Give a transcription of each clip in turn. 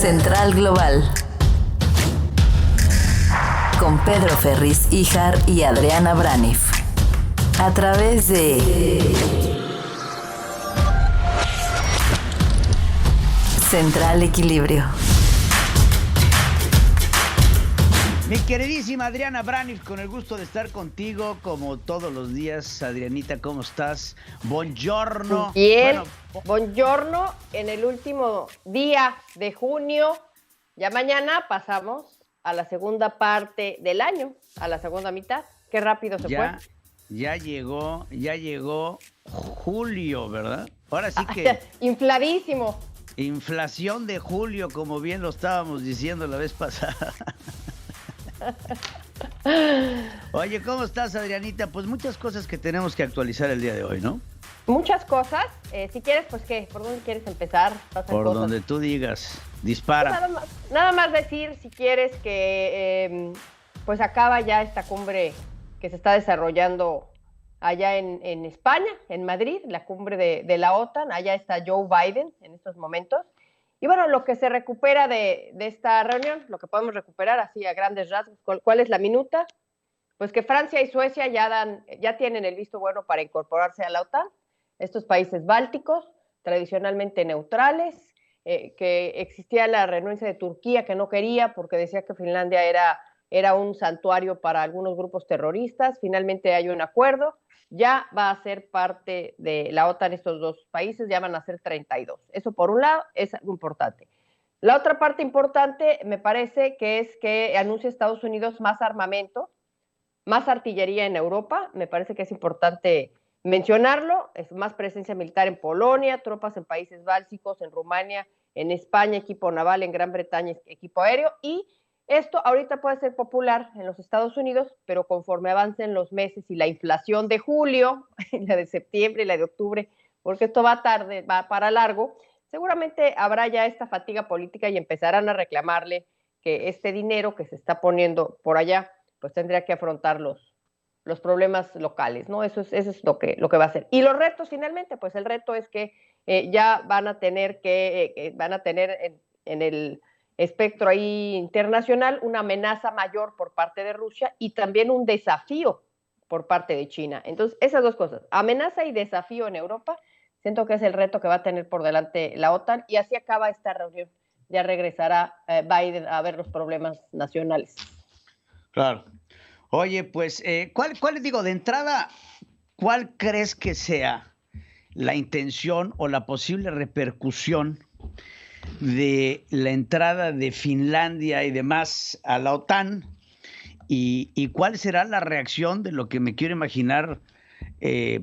Central Global con Pedro Ferriz Híjar y Adriana Braniff a través de Central Equilibrio. Mi queridísima Adriana Braniff, con el gusto de estar contigo como todos los días. Adrianita, ¿cómo estás? Buongiorno. Bien, buongiorno en el último día de junio. Ya mañana pasamos a la segunda parte del año, a la segunda mitad. Qué rápido se fue. Ya llegó julio, ¿verdad? Ahora sí que... Infladísimo. Inflación de julio, como bien lo estábamos diciendo la vez pasada. Oye, ¿cómo estás, Adrianita? Pues muchas cosas que tenemos que actualizar el día de hoy, ¿no? Muchas cosas. Si quieres, pues, ¿qué? ¿Por dónde quieres empezar? Por cosas. Donde tú digas. Dispara. Pues nada más decir, si quieres, que pues acaba ya esta cumbre que se está desarrollando allá en España, en Madrid, la cumbre de la OTAN. Allá está Joe Biden en estos momentos. Y bueno, lo que se recupera de esta reunión, lo que podemos recuperar así a grandes rasgos, ¿cuál es la minuta? Pues que Francia y Suecia ya tienen el visto bueno para incorporarse a la OTAN. Estos países bálticos, tradicionalmente neutrales, que existía la renuncia de Turquía, que no quería porque decía que Finlandia era un santuario para algunos grupos terroristas. Finalmente hay un acuerdo. Ya va a ser parte de la OTAN estos dos países, ya van a ser 32. Eso por un lado es algo importante. La otra parte importante me parece que es que anuncia Estados Unidos más armamento, más artillería en Europa. Me parece que es importante mencionarlo. Es más presencia militar en Polonia, tropas en países bálticos, en Rumania, en España, equipo naval, en Gran Bretaña, equipo aéreo. Y esto ahorita puede ser popular en los Estados Unidos, pero conforme avancen los meses y la inflación de julio, la de septiembre y la de octubre, porque esto va tarde, va para largo, seguramente habrá ya esta fatiga política y empezarán a reclamarle que este dinero que se está poniendo por allá, pues tendría que afrontar los problemas locales, ¿no? Eso es lo que va a hacer. Y los retos, finalmente, pues el reto es que ya van a tener en el espectro ahí internacional una amenaza mayor por parte de Rusia y también un desafío por parte de China. Entonces, esas dos cosas, amenaza y desafío en Europa, siento que es el reto que va a tener por delante la OTAN, y así acaba esta reunión. Ya regresará Biden a ver los problemas nacionales. Claro. Oye, pues, ¿cuál digo, de entrada, cuál crees que sea la intención o la posible repercusión de la entrada de Finlandia y demás a la OTAN, y cuál será la reacción de lo que me quiero imaginar,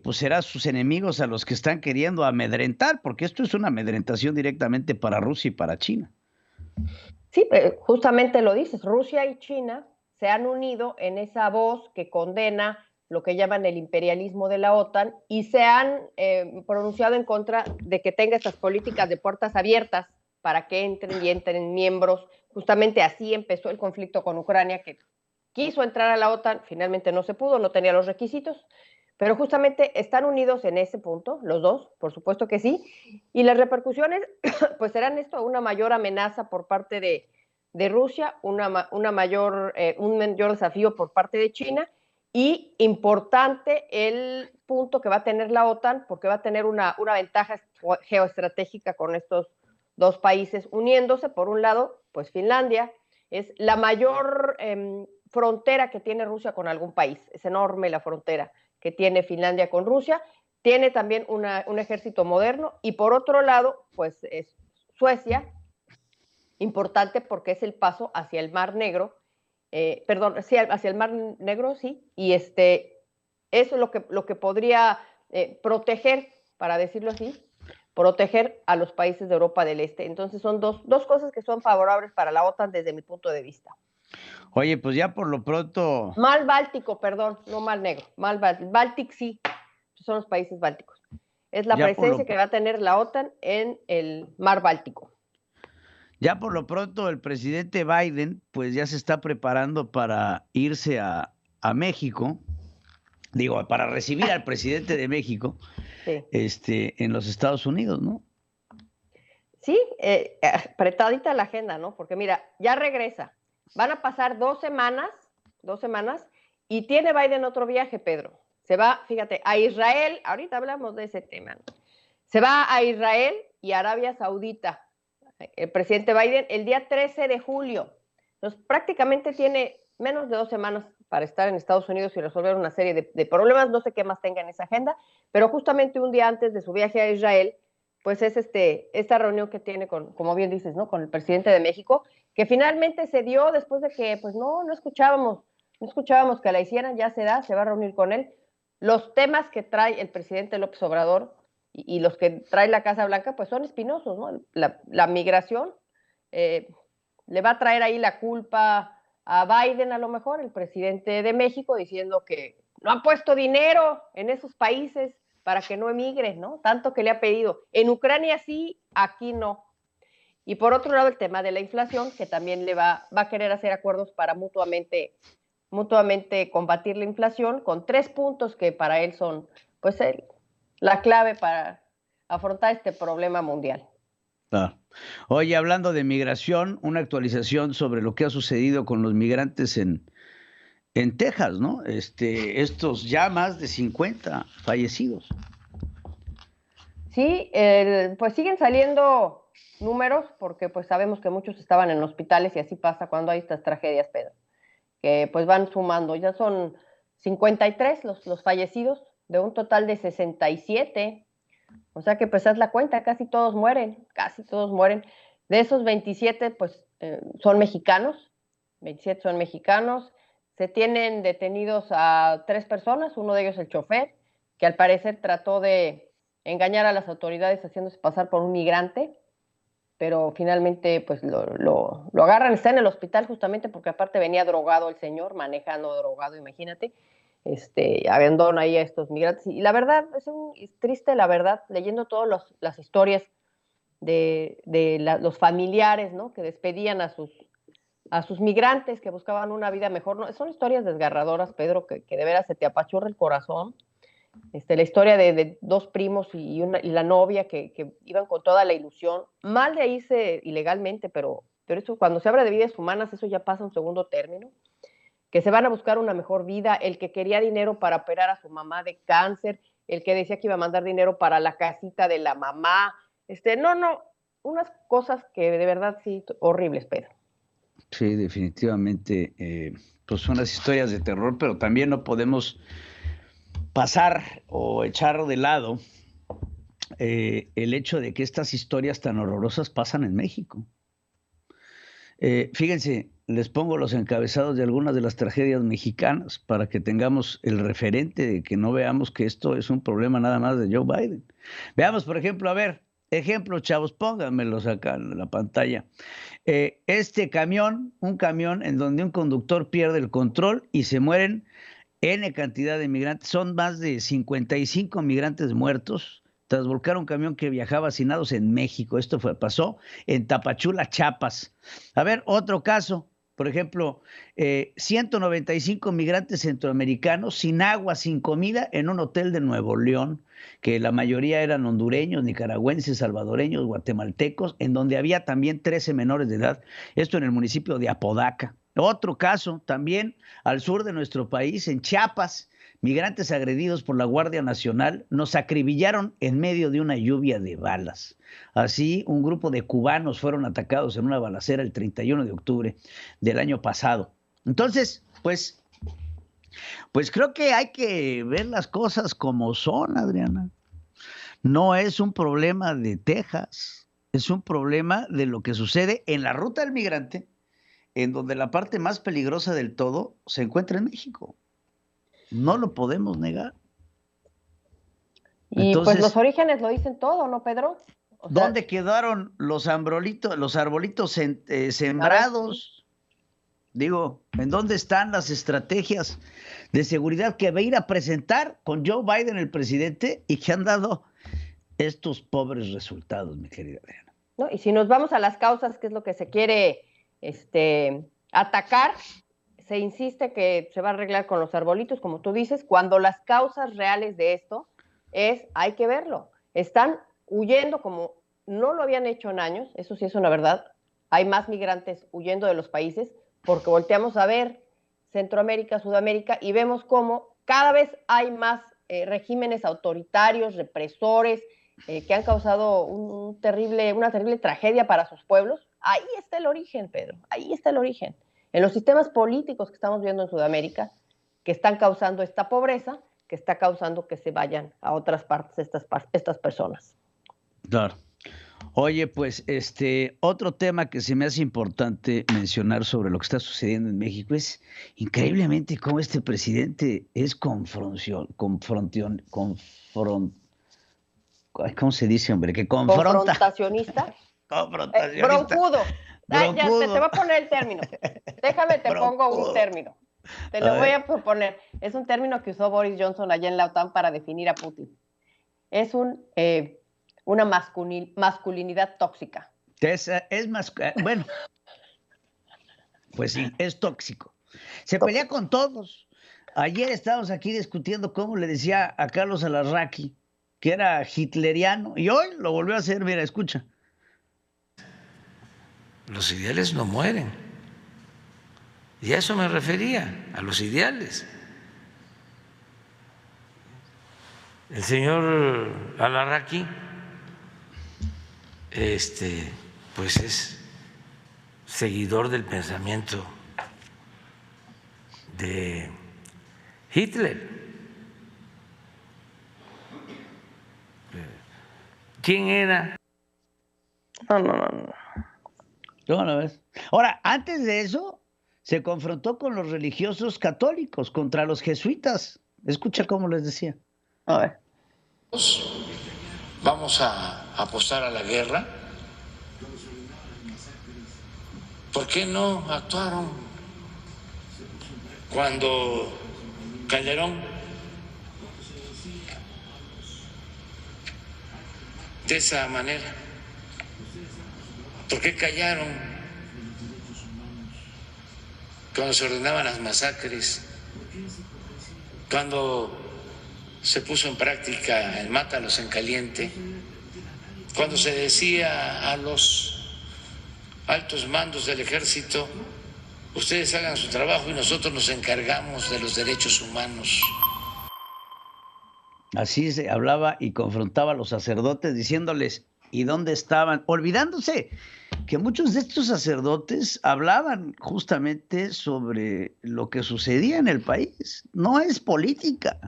pues será sus enemigos a los que están queriendo amedrentar, porque esto es una amedrentación directamente para Rusia y para China? Sí, justamente lo dices, Rusia y China se han unido en esa voz que condena lo que llaman el imperialismo de la OTAN y se han pronunciado en contra de que tenga estas políticas de puertas abiertas para que entren miembros. Justamente así empezó el conflicto con Ucrania, que quiso entrar a la OTAN, finalmente no se pudo, no tenía los requisitos, pero justamente están unidos en ese punto, los dos, por supuesto que sí, y las repercusiones pues serán esto, una mayor amenaza por parte de Rusia, un mayor desafío por parte de China, y importante el punto que va a tener la OTAN, porque va a tener una ventaja geoestratégica con estos dos países uniéndose. Por un lado, pues Finlandia es la mayor frontera que tiene Rusia con algún país, es enorme la frontera que tiene Finlandia con Rusia, tiene también un ejército moderno, y por otro lado, pues es Suecia, importante porque es el paso hacia el Mar Negro, hacia el Mar Negro, sí, y eso es lo que podría proteger, para decirlo así, proteger a los países de Europa del Este. Entonces son dos cosas que son favorables para la OTAN desde mi punto de vista. Oye, pues ya por lo pronto... Mar Báltico, perdón, no Mar Negro, Mar Báltico. Báltic sí, son los países bálticos. Es la presencia que va a tener la OTAN en el Mar Báltico. Ya por lo pronto el presidente Biden pues ya se está preparando para irse a México, digo, para recibir al presidente de México, sí, en los Estados Unidos, ¿no? Sí, apretadita la agenda, ¿no? Porque mira, ya regresa. Van a pasar 2 semanas, y tiene Biden otro viaje, Pedro. Se va, fíjate, a Israel, ahorita hablamos de ese tema, ¿no? Se va a Israel y Arabia Saudita, el presidente Biden, el día 13 de julio. Entonces, prácticamente tiene menos de 2 semanas para estar en Estados Unidos y resolver una serie de problemas. No sé qué más tenga en esa agenda, pero justamente un día antes de su viaje a Israel, pues es esta reunión que tiene con, como bien dices, ¿no? Con el presidente de México, que finalmente se dio después de que, pues no escuchábamos que la hicieran, ya se va a reunir con él. Los temas que trae el presidente López Obrador y los que trae la Casa Blanca, pues son espinosos, ¿no? La migración le va a traer ahí la culpa a Biden, a lo mejor, el presidente de México, diciendo que no ha puesto dinero en esos países para que no emigren, ¿no? Tanto que le ha pedido. En Ucrania sí, aquí no. Y por otro lado, el tema de la inflación, que también le va a querer hacer acuerdos para mutuamente combatir la inflación, con 3 puntos que para él son, pues, la clave para afrontar este problema mundial. Ah. Oye, hablando de migración, una actualización sobre lo que ha sucedido con los migrantes en Texas, ¿no? Estos ya más de 50 fallecidos. Sí, pues siguen saliendo números, porque pues sabemos que muchos estaban en hospitales y así pasa cuando hay estas tragedias, Pedro, que pues van sumando. Ya son 53 los fallecidos de un total de 67. O sea que pues haz la cuenta, casi todos mueren. De esos 27, pues son mexicanos, 27 son mexicanos. Se tienen detenidos a 3 personas, uno de ellos el chofer, que al parecer trató de engañar a las autoridades haciéndose pasar por un migrante, pero finalmente pues lo agarran, está en el hospital justamente porque aparte venía drogado el señor, manejando drogado, imagínate. Abandona ahí a estos migrantes. Y la verdad, es triste, la verdad, leyendo todas las historias de los familiares, ¿no? Que despedían a sus migrantes que buscaban una vida mejor. ¿No? Son historias desgarradoras, Pedro, que de veras se te apachurra el corazón. La historia de 2 primos y la novia que iban con toda la ilusión, mal de irse ilegalmente, pero eso, cuando se habla de vidas humanas, eso ya pasa a un segundo término, que se van a buscar una mejor vida, el que quería dinero para operar a su mamá de cáncer, el que decía que iba a mandar dinero para la casita de la mamá, unas cosas que de verdad sí, horribles, Pedro. Sí, definitivamente, pues son las historias de terror, pero también no podemos pasar o echar de lado el hecho de que estas historias tan horrorosas pasan en México. Fíjense, les pongo los encabezados de algunas de las tragedias mexicanas para que tengamos el referente de que no veamos que esto es un problema nada más de Joe Biden. Veamos, por ejemplo, ejemplo, chavos, pónganmelos acá en la pantalla. Un camión en donde un conductor pierde el control y se mueren N cantidad de migrantes, son más de 55 migrantes muertos tras volcar un camión que viajaba hacinados en México. Esto pasó en Tapachula, Chiapas. A ver, otro caso, por ejemplo, 195 migrantes centroamericanos sin agua, sin comida en un hotel de Nuevo León, que la mayoría eran hondureños, nicaragüenses, salvadoreños, guatemaltecos, en donde había también 13 menores de edad, esto en el municipio de Apodaca. Otro caso, también al sur de nuestro país, en Chiapas, migrantes agredidos por la Guardia Nacional nos acribillaron en medio de una lluvia de balas. Así, un grupo de cubanos fueron atacados en una balacera el 31 de octubre del año pasado. Entonces, pues creo que hay que ver las cosas como son, Adriana. No es un problema de Texas, es un problema de lo que sucede en la ruta del migrante, en donde la parte más peligrosa del todo se encuentra en México. No lo podemos negar. Y entonces, pues los orígenes lo dicen todo, ¿no, Pedro? ¿Dónde quedaron los arbolitos sembrados? Digo, ¿en dónde están las estrategias de seguridad que va a ir a presentar con Joe Biden, el presidente, y que han dado estos pobres resultados, mi querida Adriana? No, y si nos vamos a las causas, que es lo que se quiere atacar, se insiste que se va a arreglar con los arbolitos, como tú dices, cuando las causas reales de esto hay que verlo. Están huyendo, como no lo habían hecho en años, eso sí es una verdad. Hay más migrantes huyendo de los países porque volteamos a ver Centroamérica, Sudamérica y vemos cómo cada vez hay más regímenes autoritarios, represores, que han causado una terrible tragedia para sus pueblos. Ahí está el origen, Pedro, ahí está el origen. En los sistemas políticos que estamos viendo en Sudamérica, que están causando esta pobreza, que está causando que se vayan a otras partes estas personas. Claro. Oye, pues otro tema que se me hace importante mencionar sobre lo que está sucediendo en México es increíblemente cómo este presidente es ¿cómo se dice, hombre? Que confronta. Confrontacionista. Confrontacionista. Broncudo. Ya te voy a poner el término. Déjame, te pongo un término. Te lo voy a proponer. Es un término que usó Boris Johnson allá en la OTAN para definir a Putin. Es una masculinidad tóxica. Bueno, pues sí, es tóxico. Se pelea con todos. Ayer estábamos aquí discutiendo cómo le decía a Carlos Alarraqui que era hitleriano y hoy lo volvió a hacer. Mira, escucha. Los ideales no mueren. Y a eso me refería, a los ideales. El señor Alarraqui pues es seguidor del pensamiento de Hitler. ¿Quién era? No. ¿Cómo ves? Ahora, antes de eso, se confrontó con los religiosos católicos, contra los jesuitas. Escucha cómo les decía. A ver. Vamos a apostar a la guerra. ¿Por qué no actuaron cuando Calderón de esa manera? ¿Por qué callaron cuando se ordenaban las masacres? Cuando se puso en práctica el mátalos en caliente, cuando se decía a los altos mandos del ejército, ustedes hagan su trabajo y nosotros nos encargamos de los derechos humanos. Así se hablaba y confrontaba a los sacerdotes diciéndoles, ¿y dónde estaban? Olvidándose que muchos de estos sacerdotes hablaban justamente sobre lo que sucedía en el país. No es política.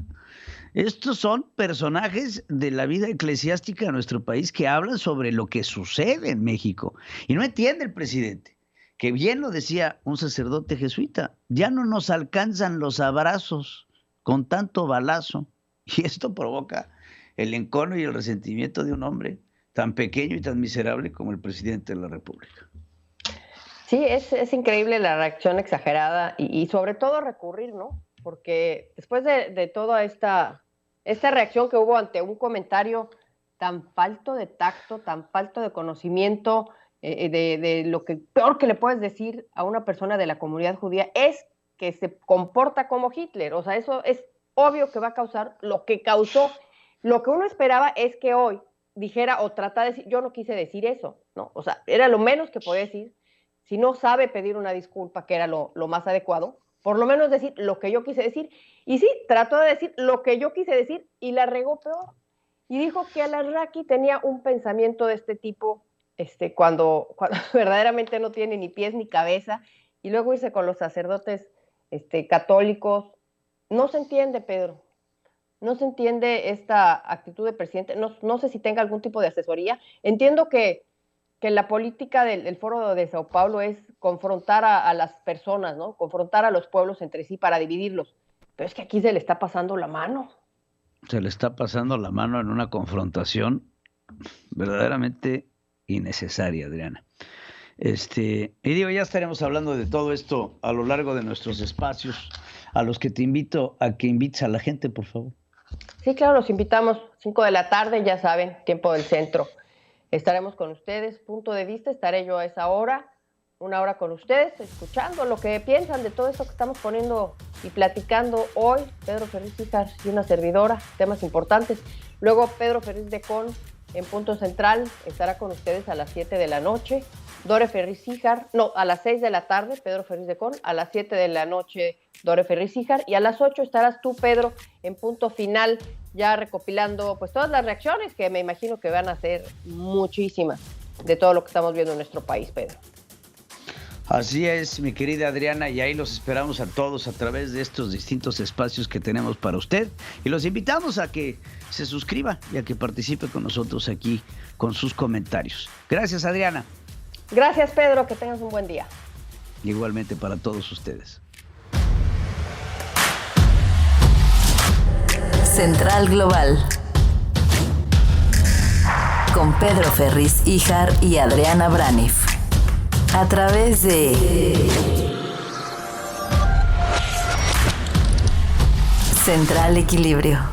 Estos son personajes de la vida eclesiástica de nuestro país que hablan sobre lo que sucede en México. Y no entiende el presidente, que bien lo decía un sacerdote jesuita, ya no nos alcanzan los abrazos con tanto balazo. Y esto provoca el encono y el resentimiento de un hombre tan pequeño y tan miserable como el presidente de la República. Sí, es increíble la reacción exagerada y sobre todo recurrir, ¿no? Porque después de toda esta reacción que hubo ante un comentario tan falto de tacto, tan falto de conocimiento de lo que peor que le puedes decir a una persona de la comunidad judía es que se comporta como Hitler. O sea, eso es obvio que va a causar lo que causó. Lo que uno esperaba es que hoy dijera o tratara de decir, yo no quise decir eso, ¿no? O sea, era lo menos que podía decir. Si no sabe pedir una disculpa, que era lo más adecuado, por lo menos decir lo que yo quise decir. Y sí, trató de decir lo que yo quise decir y la regó peor. Y dijo que Alarraqui tenía un pensamiento de este tipo cuando verdaderamente no tiene ni pies ni cabeza. Y luego irse con los sacerdotes católicos. No se entiende, Pedro. No se entiende esta actitud del presidente. No sé si tenga algún tipo de asesoría. Entiendo que la política del Foro de Sao Paulo es confrontar a las personas, ¿no? Confrontar a los pueblos entre sí para dividirlos. Pero es que aquí se le está pasando la mano. Se le está pasando la mano en una confrontación verdaderamente innecesaria, Adriana. Y digo, ya estaremos hablando de todo esto a lo largo de nuestros espacios, a los que te invito a que invites a la gente, por favor. Sí, claro, los invitamos 5 de la tarde, ya saben, tiempo del centro. Estaremos con ustedes, punto de vista, estaré yo a esa hora, una hora con ustedes, escuchando lo que piensan de todo esto que estamos poniendo y platicando hoy, Pedro Ferriz Híjar y una servidora, temas importantes. Luego Pedro Ferriz de Con en Punto Central estará con ustedes a las 7 de la noche. Dore Ferriz Híjar, no, a las 6 de la tarde, Pedro Ferriz de Con, a las 7 de la noche, Dore Ferriz Híjar, y a las 8 estarás tú, Pedro, en Punto Final, ya recopilando pues todas las reacciones que me imagino que van a ser muchísimas de todo lo que estamos viendo en nuestro país, Pedro. Así es, mi querida Adriana, y ahí los esperamos a todos a través de estos distintos espacios que tenemos para usted, y los invitamos a que se suscriba y a que participe con nosotros aquí con sus comentarios. Gracias, Adriana. Gracias, Pedro, que tengas un buen día. Igualmente para todos ustedes. Central Global con Pedro Ferriz Híjar y Adriana Braniff a través de Central Equilibrio.